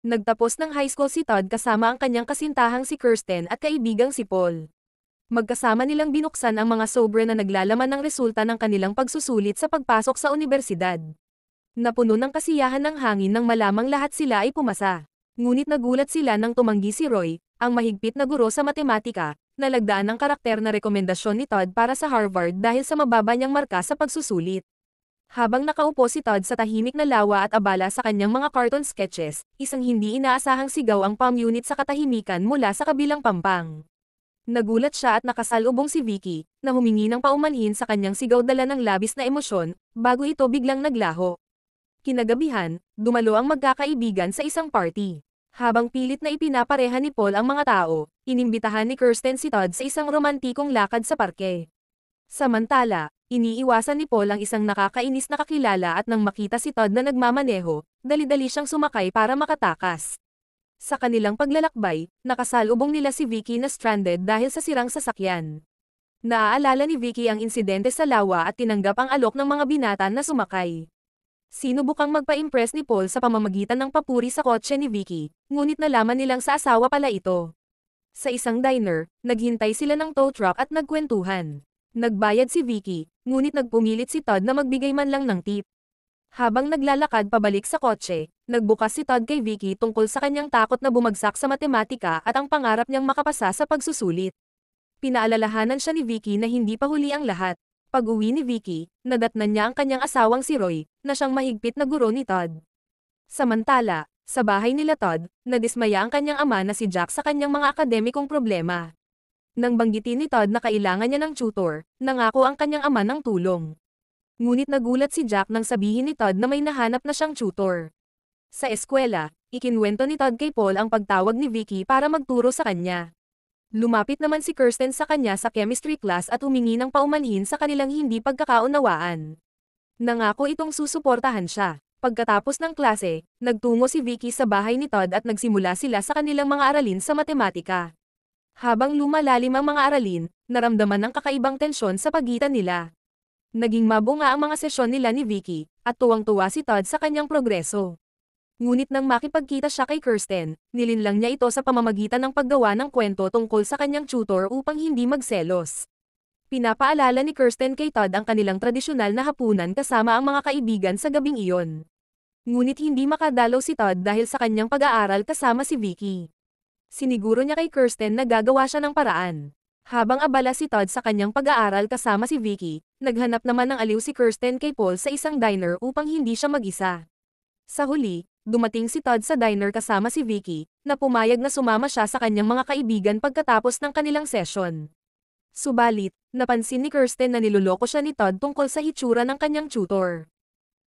Nagtapos ng high school si Todd kasama ang kanyang kasintahang si Kirsten at kaibigang si Paul. Magkasama nilang binuksan ang mga sobre na naglalaman ng resulta ng kanilang pagsusulit sa pagpasok sa universidad. Napuno ng kasiyahan ng hangin nang malamang lahat sila ay pumasa. Ngunit nagulat sila nang tumanggi si Roy, ang mahigpit na guro sa matematika, na lagdaan ng karakter na rekomendasyon ni Todd para sa Harvard dahil sa mababa niyang marka sa pagsusulit. Habang nakaupo si Todd sa tahimik na lawa at abala sa kanyang mga cartoon sketches, isang hindi inaasahang sigaw ang pamunit sa katahimikan mula sa kabilang pampang. Nagulat siya at nakasalubong si Vicky, na humingi ng paumanhin sa kanyang sigaw dala ng labis na emosyon, bago ito biglang naglaho. Kinagabihan, dumalo ang magkakaibigan sa isang party. Habang pilit na ipinapareha ni Paul ang mga tao, inimbitahan ni Kirsten si Todd sa isang romantikong lakad sa parke. Samantala, iniiwasan ni Paul ang isang nakakainis na kakilala at nang makita si Todd na nagmamaneho, dali-dali siyang sumakay para makatakas. Sa kanilang paglalakbay, nakasalubong nila si Vicky na stranded dahil sa sirang sasakyan. Naaalala ni Vicky ang insidente sa lawa at tinanggap ang alok ng mga binata na sumakay. Sinubukang magpa-impress ni Paul sa pamamagitan ng papuri sa kotse ni Vicky, ngunit nalaman nilang sa asawa pala ito. Sa isang diner, naghintay sila ng tow truck at nagkwentuhan. Nagbayad si Vicky, ngunit nagpumilit si Todd na magbigay man lang ng tip. Habang naglalakad pabalik sa kotse, nagbukas si Todd kay Vicky tungkol sa kanyang takot na bumagsak sa matematika at ang pangarap niyang makapasa sa pagsusulit. Pinaalalahanan siya ni Vicky na hindi pa huli ang lahat. Pag-uwi ni Vicky, nadatnan niya ang kanyang asawang si Roy, na siyang mahigpit na guro ni Todd. Samantala, sa bahay nila Todd, nadismaya ang kanyang ama na si Jack sa kanyang mga akademikong problema. Nang banggitin ni Todd na kailangan niya ng tutor, nangako ang kanyang ama ng tulong. Ngunit nagulat si Jack nang sabihin ni Todd na may nahanap na siyang tutor. Sa eskwela, ikinwento ni Todd kay Paul ang pagtawag ni Vicky para magturo sa kanya. Lumapit naman si Kirsten sa kanya sa chemistry class at humingi ng paumanhin sa kanilang hindi pagkakaunawaan. Nangako itong susuportahan siya. Pagkatapos ng klase, nagtungo si Vicky sa bahay ni Todd at nagsimula sila sa kanilang mga aralin sa matematika. Habang lumalalim ang mga aralin, naramdaman ng kakaibang tensyon sa pagitan nila. Naging mabunga ang mga sesyon nila ni Vicky, at tuwang-tuwa si Todd sa kanyang progreso. Ngunit nang makipagkita siya kay Kirsten, nilinlang niya ito sa pamamagitan ng paggawa ng kwento tungkol sa kanyang tutor upang hindi magselos. Pinapaalala ni Kirsten kay Todd ang kanilang tradisyonal na hapunan kasama ang mga kaibigan sa gabing iyon. Ngunit hindi makadalaw si Todd dahil sa kanyang pag-aaral kasama si Vicky. Siniguro niya kay Kirsten na gagawa siya ng paraan. Habang abala si Todd sa kanyang pag-aaral kasama si Vicky, naghanap naman ng aliw si Kirsten kay Paul sa isang diner upang hindi siya mag-isa. Sa huli, dumating si Todd sa diner kasama si Vicky, na pumayag na sumama siya sa kanyang mga kaibigan pagkatapos ng kanilang session. Subalit, napansin ni Kirsten na niloloko siya ni Todd tungkol sa hitsura ng kanyang tutor.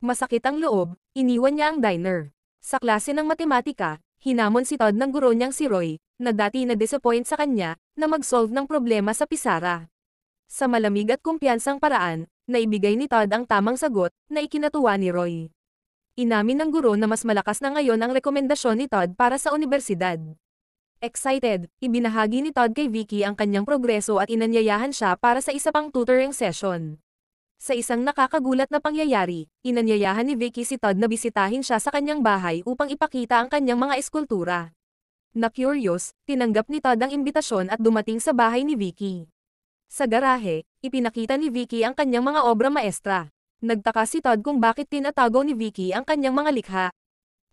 Masakit ang loob, iniwan niya ang diner. Sa klase ng matematika, hinamon si Todd ng guro niyang si Roy, na dati na-disappoint sa kanya, na mag-solve ng problema sa pisara. Sa malamig at kumpiyansang paraan, naibigay ni Todd ang tamang sagot, na ikinatuwa ni Roy. Inamin ng guro na mas malakas na ngayon ang rekomendasyon ni Todd para sa universidad. Excited, ibinahagi ni Todd kay Vicky ang kanyang progreso at inanyayahan siya para sa isa pang tutoring session. Sa isang nakakagulat na pangyayari, inanyayahan ni Vicky si Todd na bisitahin siya sa kanyang bahay upang ipakita ang kanyang mga eskultura. Na-curious, tinanggap ni Todd ang imbitasyon at dumating sa bahay ni Vicky. Sa garahe, ipinakita ni Vicky ang kanyang mga obra maestra. Nagtaka si Todd kung bakit tinatago ni Vicky ang kanyang mga likha.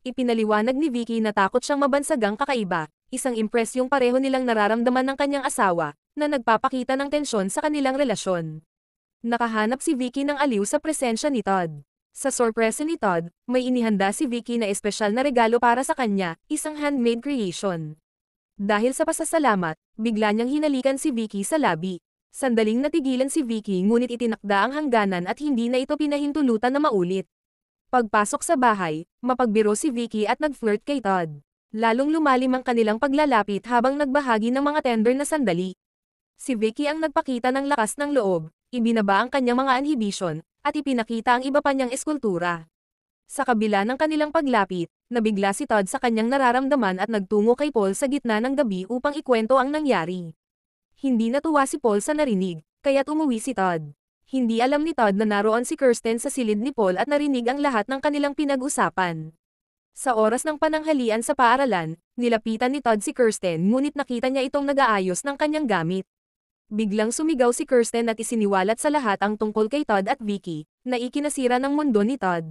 Ipinaliwanag ni Vicky na takot siyang mabansagang kakaiba, isang impresyong pareho nilang nararamdaman ng kanyang asawa, na nagpapakita ng tensyon sa kanilang relasyon. Nakahanap si Vicky ng aliw sa presensya ni Todd. Sa sorpresa ni Todd, may inihanda si Vicky na espesyal na regalo para sa kanya, isang handmade creation. Dahil sa pasasalamat, bigla niyang hinalikan si Vicky sa labi. Sandaling natigilan si Vicky ngunit itinakda ang hangganan at hindi na ito pinahintulutan na maulit. Pagpasok sa bahay, mapagbiro si Vicky at nag-flirt kay Todd. Lalong lumalim ang kanilang paglalapit habang nagbahagi ng mga tender na sandali. Si Vicky ang nagpakita ng lakas ng loob, ibinaba ang kanyang mga inhibition, at ipinakita ang iba pa niyang eskultura. Sa kabila ng kanilang paglapit, nabigla si Todd sa kanyang nararamdaman at nagtungo kay Paul sa gitna ng gabi upang ikwento ang nangyari. Hindi natuwa si Paul sa narinig, kaya't umuwi si Todd. Hindi alam ni Todd na naroon si Kirsten sa silid ni Paul at narinig ang lahat ng kanilang pinag-usapan. Sa oras ng pananghalian sa paaralan, nilapitan ni Todd si Kirsten ngunit nakita niya itong nag-aayos ng kanyang gamit. Biglang sumigaw si Kirsten at isiniwalat sa lahat ang tungkol kay Todd at Vicky, na ikinasira ng mundo ni Todd.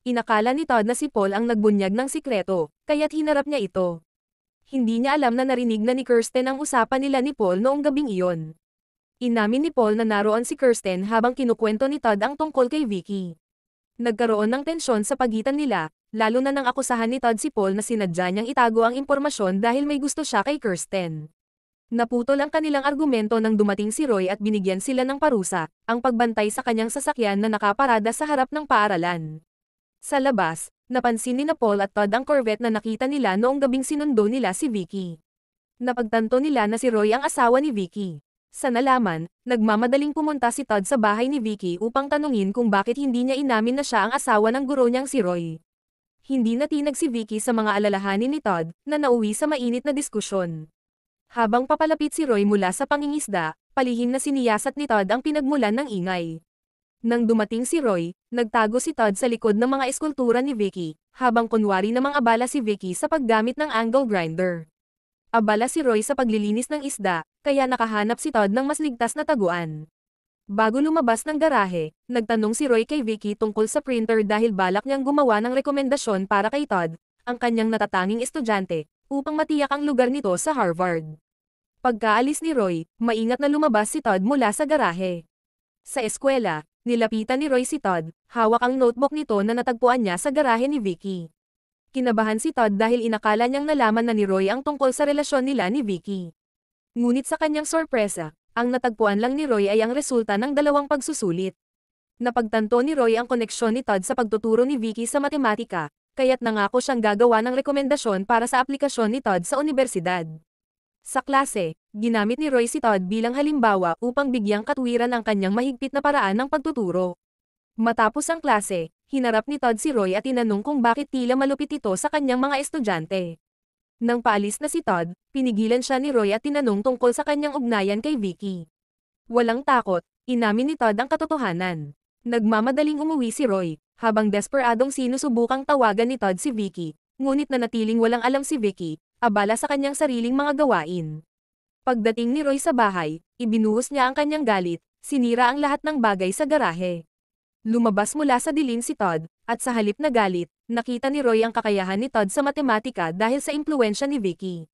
Inakala ni Todd na si Paul ang nagbunyag ng sikreto, kaya't hinarap niya ito. Hindi niya alam na narinig na ni Kirsten ang usapan nila ni Paul noong gabing iyon. Inamin ni Paul na naroon si Kirsten habang kinukwento ni Todd ang tungkol kay Vicky. Nagkaroon ng tensyon sa pagitan nila, lalo na nang akusahan ni Todd si Paul na sinadya niyang itago ang impormasyon dahil may gusto siya kay Kirsten. Naputol ang kanilang argumento nang dumating si Roy at binigyan sila ng parusa, ang pagbantay sa kanyang sasakyan na nakaparada sa harap ng paaralan. Sa labas, napansin ni Paul at Todd ang Corvette na nakita nila noong gabing sinundo nila si Vicky. Napagtanto nila na si Roy ang asawa ni Vicky. Sa nalaman, nagmamadaling pumunta si Todd sa bahay ni Vicky upang tanungin kung bakit hindi niya inamin na siya ang asawa ng guro niyang si Roy. Hindi natinag si Vicky sa mga alalahanin ni Todd, na nauwi sa mainit na diskusyon. Habang papalapit si Roy mula sa pangingisda, palihim na siniyasat ni Todd ang pinagmulan ng ingay. Nang dumating si Roy, nagtago si Todd sa likod ng mga eskultura ni Vicky, habang kunwari namang abala si Vicky sa paggamit ng angle grinder. Abala si Roy sa paglilinis ng isda, kaya nakahanap si Todd ng mas ligtas na taguan. Bago lumabas ng garahe, nagtanong si Roy kay Vicky tungkol sa printer dahil balak niyang gumawa ng rekomendasyon para kay Todd, ang kanyang natatanging estudyante, upang matiyak ang lugar nito sa Harvard. Pagkaalis ni Roy, maingat na lumabas si Todd mula sa garahe. Sa eskwela, nilapitan ni Roy si Todd, hawak ang notebook nito na natagpuan niya sa garahe ni Vicky. Kinabahan si Todd dahil inakala niyang nalaman na ni Roy ang tungkol sa relasyon nila ni Vicky. Ngunit sa kanyang sorpresa, ang natagpuan lang ni Roy ay ang resulta ng dalawang pagsusulit. Napagtanto ni Roy ang koneksyon ni Todd sa pagtuturo ni Vicky sa matematika, kaya't nangako siyang gagawa ng rekomendasyon para sa aplikasyon ni Todd sa universidad. Sa klase, ginamit ni Roy si Todd bilang halimbawa upang bigyang katwiran ang kanyang mahigpit na paraan ng pagtuturo. Matapos ang klase, hinarap ni Todd si Roy at tinanong kung bakit tila malupit ito sa kanyang mga estudyante. Nang paalis na si Todd, pinigilan siya ni Roy at tinanong tungkol sa kanyang ugnayan kay Vicky. Walang takot, inamin ni Todd ang katotohanan. Nagmamadaling umuwi si Roy, habang desperadong sinusubukang tawagan ni Todd si Vicky, ngunit nanatiling walang alam si Vicky, abala sa kanyang sariling mga gawain. Pagdating ni Roy sa bahay, ibinuhos niya ang kanyang galit, sinira ang lahat ng bagay sa garahe. Lumabas mula sa dilim si Todd, at sa halip na galit, nakita ni Roy ang kakayahan ni Todd sa matematika dahil sa impluwensya ni Vicky.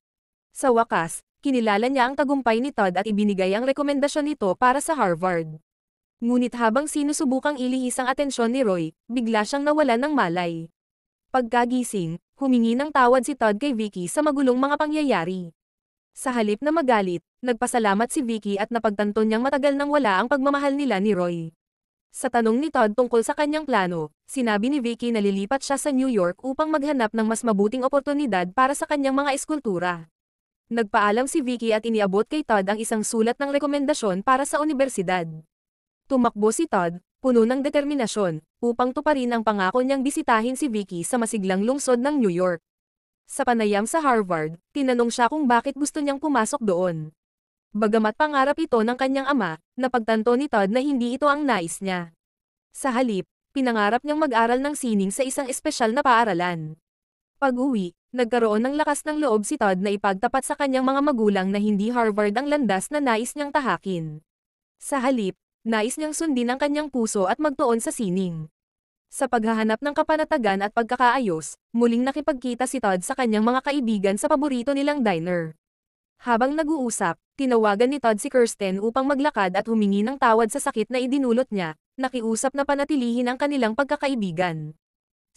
Sa wakas, kinilala niya ang tagumpay ni Todd at ibinigay ang rekomendasyon nito para sa Harvard. Ngunit habang sinusubukang ilihis ang atensyon ni Roy, bigla siyang nawalan ng malay. Pagkagising, humingi ng tawad si Todd kay Vicky sa magulong mga pangyayari. Sa halip na magalit, nagpasalamat si Vicky at napagtanto niyang matagal nang wala ang pagmamahal nila ni Roy. Sa tanong ni Todd tungkol sa kanyang plano, sinabi ni Vicky na lilipat siya sa New York upang maghanap ng mas mabuting oportunidad para sa kanyang mga eskultura. Nagpaalam si Vicky at iniabot kay Todd ang isang sulat ng rekomendasyon para sa universidad. Tumakbo si Todd, puno ng determinasyon, upang tuparin ang pangako niyang bisitahin si Vicky sa masiglang lungsod ng New York. Sa panayam sa Harvard, tinanong siya kung bakit gusto niyang pumasok doon. Bagamat pangarap ito ng kanyang ama, napagtanto ni Todd na hindi ito ang nais niya. Sa halip, pinangarap niyang mag-aral ng sining sa isang espesyal na paaralan. Pag-uwi, nagkaroon ng lakas ng loob si Todd na ipagtapat sa kanyang mga magulang na hindi Harvard ang landas na nais niyang tahakin. Sa halip, nais niyang sundin ang kanyang puso at magtuon sa sining. Sa paghahanap ng kapanatagan at pagkakaayos, muling nakipagkita si Todd sa kanyang mga kaibigan sa paborito nilang diner. Habang nag-uusap, tinawagan ni Todd si Kirsten upang maglakad at humingi ng tawad sa sakit na idinulot niya, nakiusap na panatilihin ang kanilang pagkakaibigan.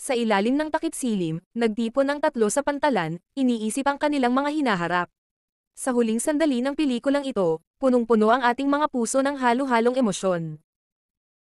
Sa ilalim ng takip silim, nagtipon ng tatlo sa pantalan, iniisip ang kanilang mga hinaharap. Sa huling sandali ng pelikulang ito, punong-puno ang ating mga puso ng halo-halong emosyon.